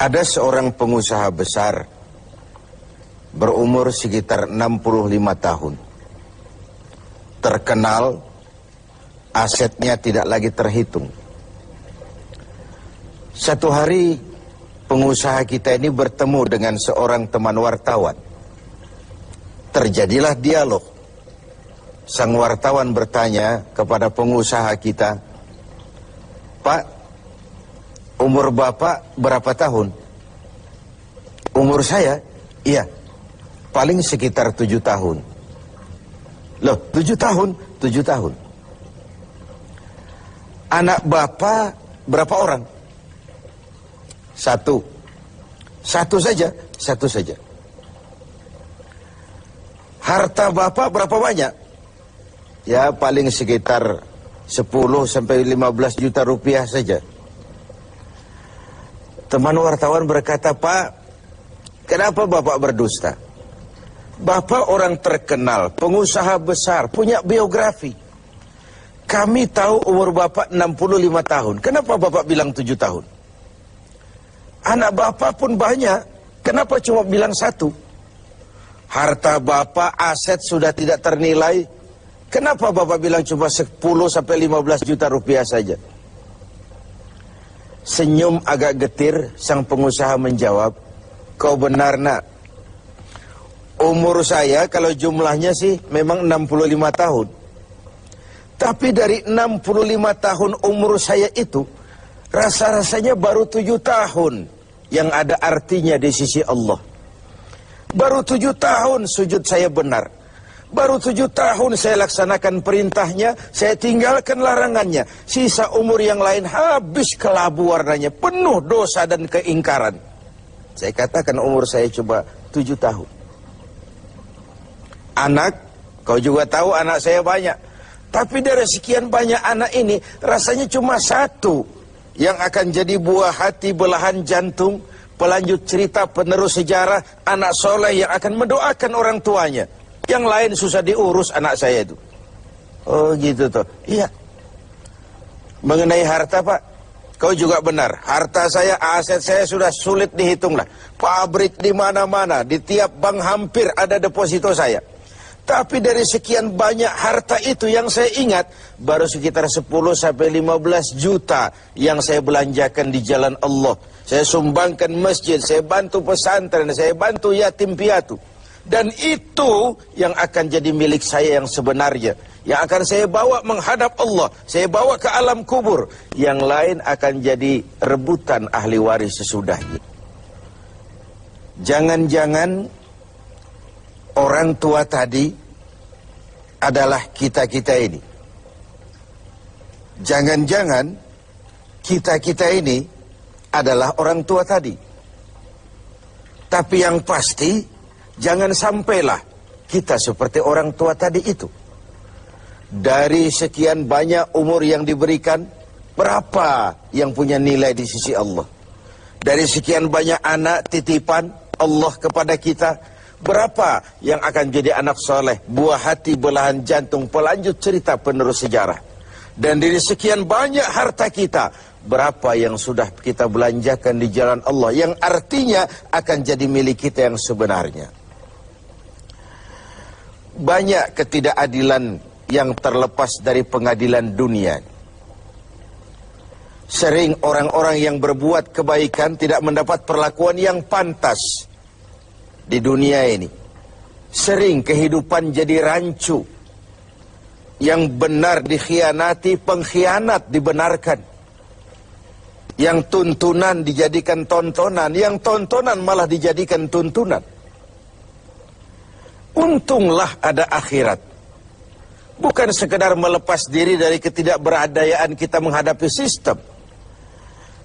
Ada seorang pengusaha besar berumur sekitar 65 tahun. Terkenal, asetnya tidak lagi terhitung. Satu hari pengusaha kita ini bertemu dengan seorang teman wartawan. Terjadilah dialog. Sang wartawan bertanya kepada pengusaha kita, "Pak, umur Bapak berapa tahun?" "Umur saya? Iya, paling sekitar 7 tahun. "Loh, 7 tahun? 7 tahun. Anak Bapak berapa orang?" "Satu." "Satu saja?" "Satu saja." "Harta Bapak berapa banyak?" "Ya, paling sekitar 10 sampai 15 juta rupiah saja." Teman wartawan berkata, "Pak, kenapa Bapak berdusta? Bapak orang terkenal, pengusaha besar, punya biografi. Kami tahu umur Bapak 65 tahun. Kenapa Bapak bilang 7 tahun? Anak Bapak pun banyak. Kenapa cuma bilang 1? Harta Bapak, aset sudah tidak ternilai. Kenapa Bapak bilang cuma 10 sampai 15 juta rupiah saja?" Senyum agak getir, sang pengusaha menjawab, "Kau benar, Nak. Umur saya kalau jumlahnya sih memang 65 tahun. Tapi dari 65 tahun umur saya itu, rasa-rasanya baru 7 tahun yang ada artinya di sisi Allah. Baru 7 tahun sujud saya benar. Baru 7 tahun saya laksanakan perintahnya, saya tinggalkan larangannya. Sisa umur yang lain habis kelabu warnanya, penuh dosa dan keingkaran. Saya katakan umur saya coba 7 tahun. Anak, kau juga tahu anak saya banyak. Tapi dari sekian banyak anak ini, rasanya cuma 1 yang akan jadi buah hati, belahan jantung, pelanjut cerita, penerus sejarah, anak soleh yang akan mendoakan orang tuanya. Yang lain susah diurus anak saya itu." "Oh gitu toh." "Iya." "Mengenai harta, Pak, kau juga benar. Harta saya, aset saya sudah sulit dihitung lah. Pabrik di mana-mana, di tiap bank hampir ada deposito saya. Tapi dari sekian banyak harta itu yang saya ingat, baru sekitar 10 sampai 15 juta yang saya belanjakan di jalan Allah. Saya sumbangkan masjid, saya bantu pesantren, saya bantu yatim piatu. Dan itu yang akan jadi milik saya yang sebenarnya. Yang akan saya bawa menghadap Allah. Saya bawa ke alam kubur. Yang lain akan jadi rebutan ahli waris sesudahnya." Jangan-jangan orang tua tadi adalah kita-kita ini. Jangan-jangan kita-kita ini adalah orang tua tadi. Tapi yang pasti, jangan sampailah kita seperti orang tua tadi itu. Dari sekian banyak umur yang diberikan, berapa yang punya nilai di sisi Allah? Dari sekian banyak anak titipan Allah kepada kita, berapa yang akan jadi anak soleh, buah hati, belahan jantung, pelanjut cerita, penerus sejarah? Dan dari sekian banyak harta kita, berapa yang sudah kita belanjakan di jalan Allah, yang artinya akan jadi milik kita yang sebenarnya? Banyak ketidakadilan yang terlepas dari pengadilan dunia. Sering orang-orang yang berbuat kebaikan tidak mendapat perlakuan yang pantas di dunia ini. Sering kehidupan jadi rancu. Yang benar dikhianati, pengkhianat dibenarkan. Yang tuntunan dijadikan tontonan, yang tontonan malah dijadikan tuntunan. Untunglah ada akhirat. Bukan sekedar melepas diri dari ketidakberadayaan kita menghadapi sistem.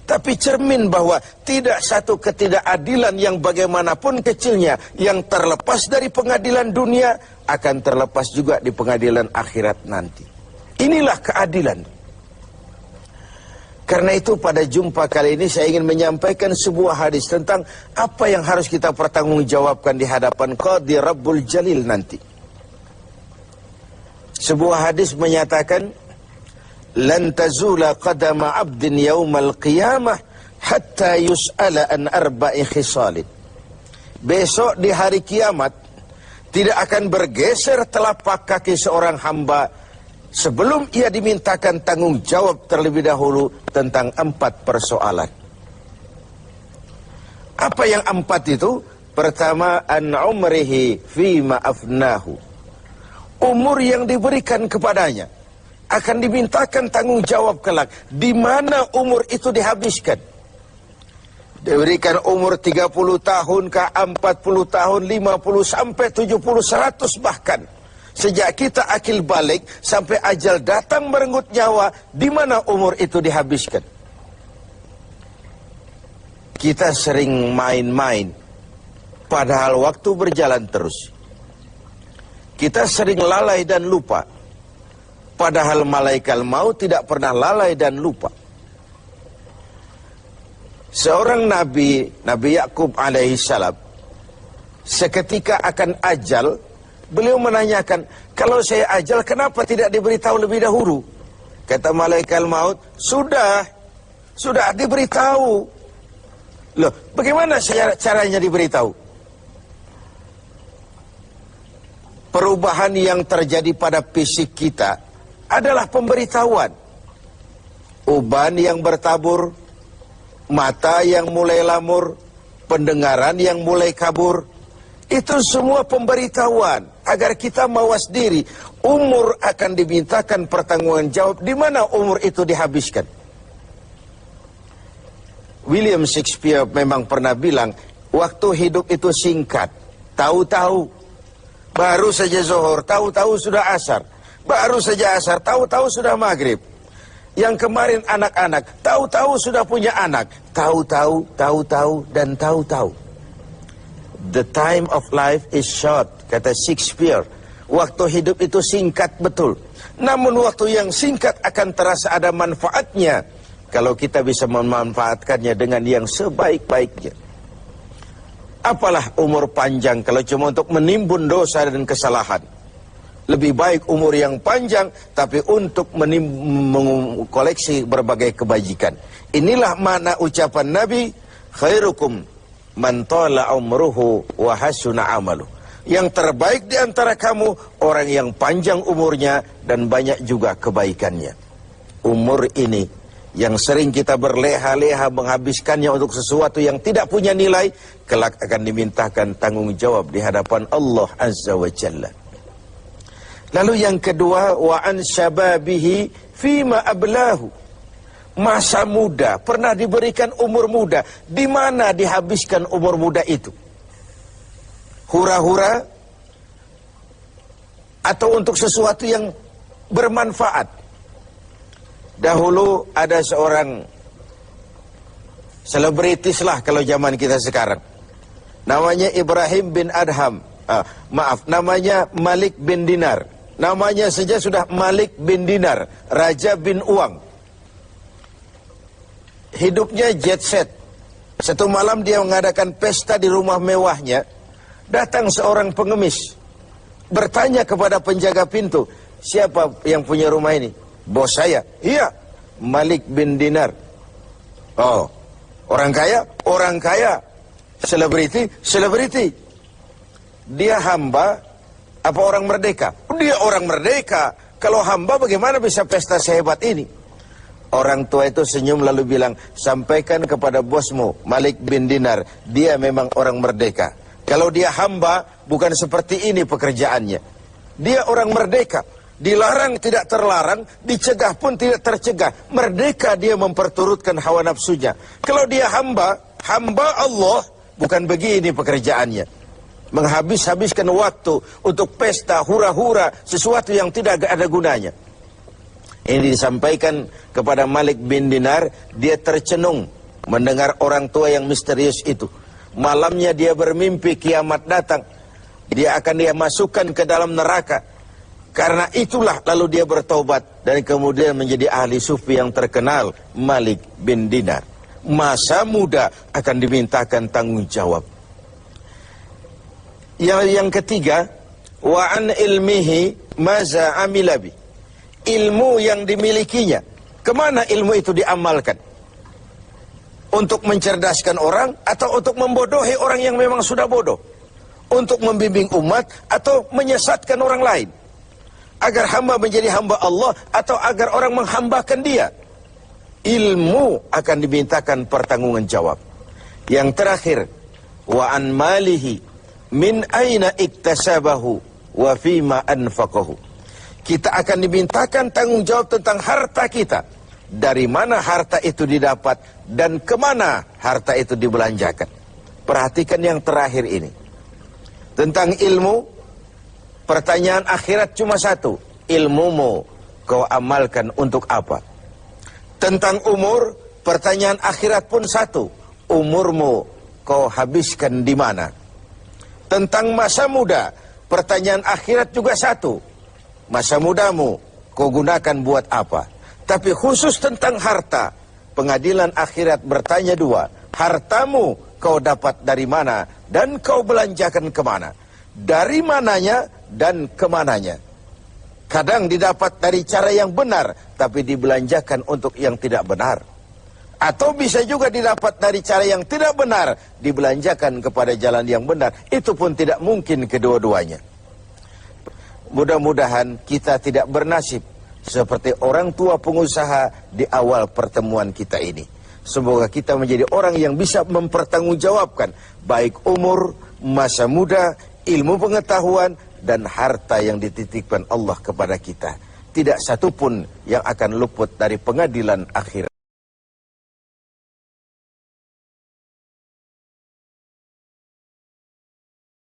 Tapi cermin bahwa tidak satu ketidakadilan yang bagaimanapun kecilnya yang terlepas dari pengadilan dunia akan terlepas juga di pengadilan akhirat nanti. Inilah keadilan. Karena itu pada jumpa kali ini saya ingin menyampaikan sebuah hadis tentang apa yang harus kita pertanggungjawabkan di hadapan Qadhi Rabbul Jalil nanti. Sebuah hadis menyatakan, "Lan tazula qadama 'abdin yaumal qiyamah hatta yus'ala an arba'i khisalin. Besok di hari kiamat tidak akan bergeser telapak kaki seorang hamba sebelum ia dimintakan tanggung jawab terlebih dahulu tentang 4 persoalan. Apa yang 4 itu? Pertama, an umrihi fima afnahu. Umur yang diberikan kepadanya akan dimintakan tanggung jawab kelak. Di mana umur itu dihabiskan? Diberikan umur 30 tahun ke 40 tahun, 50 sampai 70, 100 bahkan. Sejak kita akil balik sampai ajal datang merenggut nyawa, di mana umur itu dihabiskan? Kita sering main-main, padahal waktu berjalan terus. Kita sering lalai dan lupa, padahal malaikat maut tidak pernah lalai dan lupa. Seorang Nabi Yakub alaihissalam, seketika akan ajal, beliau menanyakan, kalau saya ajal kenapa tidak diberitahu lebih dahulu? Kata malaikat maut, sudah diberitahu. Loh, bagaimana caranya diberitahu? Perubahan yang terjadi pada fisik kita adalah pemberitahuan. Uban yang bertabur, mata yang mulai lamur, pendengaran yang mulai kabur, itu semua pemberitahuan agar kita mawas diri. Umur akan dimintakan pertanggungan jawab. Di mana umur itu dihabiskan? William Shakespeare memang pernah bilang, waktu hidup itu singkat. Tahu-tahu baru saja zuhur, tahu-tahu sudah asar. Baru saja asar, tahu-tahu sudah maghrib. Yang kemarin anak-anak, tahu-tahu sudah punya anak. Tahu-tahu, dan tahu-tahu. The time of life is short, kata Shakespeare. Waktu hidup itu singkat betul. Namun waktu yang singkat akan terasa ada manfaatnya kalau kita bisa memanfaatkannya dengan yang sebaik-baiknya. Apalah umur panjang kalau cuma untuk menimbun dosa dan kesalahan. Lebih baik umur yang panjang tapi untuk mengkoleksi berbagai kebajikan. Inilah makna ucapan Nabi, khairukum man tala umruhu wa hasuna amalu. Yang terbaik di antara kamu orang yang panjang umurnya dan banyak juga kebaikannya. Umur ini yang sering kita berleha-leha menghabiskannya untuk sesuatu yang tidak punya nilai, kelak akan dimintakan tanggung jawab di hadapan Allah Azza wa Jalla. Lalu yang kedua, wa an syababihi fima ablahu. Masa muda, pernah diberikan umur muda. Di mana dihabiskan umur muda itu? Hura-hura atau untuk sesuatu yang bermanfaat? Dahulu ada seorang selebritis lah kalau zaman kita sekarang. Namanya Ibrahim bin Adham. Namanya Malik bin Dinar. Namanya saja sudah Malik bin Dinar, Raja bin Uang. Hidupnya jet set. Satu malam dia mengadakan pesta di rumah mewahnya. Datang seorang pengemis, bertanya kepada penjaga pintu, siapa yang punya rumah ini? Bos saya. Iya, Malik bin Dinar. Oh, orang kaya? Orang kaya. Selebriti? Selebriti. Dia hamba apa orang merdeka? Dia orang merdeka. Kalau hamba bagaimana bisa pesta sehebat ini? Orang tua itu senyum lalu bilang, sampaikan kepada bosmu Malik bin Dinar, dia memang orang merdeka. Kalau dia hamba bukan seperti ini pekerjaannya. Dia orang merdeka. Dilarang tidak terlarang, dicegah pun tidak tercegah. Merdeka dia memperturutkan hawa nafsunya. Kalau dia hamba Allah, bukan begini pekerjaannya. Menghabiskan waktu untuk pesta, hura-hura, sesuatu yang tidak ada gunanya. Ini disampaikan kepada Malik bin Dinar, dia tercenung mendengar orang tua yang misterius itu. Malamnya dia bermimpi kiamat datang. Dia akan dia masukkan ke dalam neraka. Karena itulah lalu dia bertobat dan kemudian menjadi ahli sufi yang terkenal, Malik bin Dinar. Masa muda akan dimintakan tanggung jawab. Yang ketiga, wa an ilmihi maza amilabi. Ilmu yang dimilikinya, kemana ilmu itu diamalkan? Untuk mencerdaskan orang atau untuk membodohi orang yang memang sudah bodoh? Untuk membimbing umat atau menyesatkan orang lain? Agar hamba menjadi hamba Allah atau agar orang menghambakan dia? Ilmu akan dimintakan pertanggungan jawab. Yang terakhir, wa an malihi min aina iktasabahu wa fima anfaqahu. Kita akan dimintakan tanggung jawab tentang harta kita. Dari mana harta itu didapat dan kemana harta itu dibelanjakan. Perhatikan yang terakhir ini. Tentang ilmu, pertanyaan akhirat cuma satu. Ilmumu kau amalkan untuk apa? Tentang umur, pertanyaan akhirat pun satu. Umurmu kau habiskan di mana? Tentang masa muda, pertanyaan akhirat juga satu. Masa mudamu kau gunakan buat apa? Tapi khusus tentang harta, pengadilan akhirat bertanya dua. Hartamu kau dapat dari mana dan kau belanjakan kemana? Dari mananya dan kemananya? Kadang didapat dari cara yang benar, tapi dibelanjakan untuk yang tidak benar. Atau bisa juga didapat dari cara yang tidak benar, dibelanjakan kepada jalan yang benar. Itu pun tidak mungkin kedua-duanya. Mudah-mudahan kita tidak bernasib seperti orang tua pengusaha di awal pertemuan kita ini. Semoga kita menjadi orang yang bisa mempertanggungjawabkan baik umur, masa muda, ilmu pengetahuan, dan harta yang dititipkan Allah kepada kita. Tidak satupun yang akan luput dari pengadilan akhirat.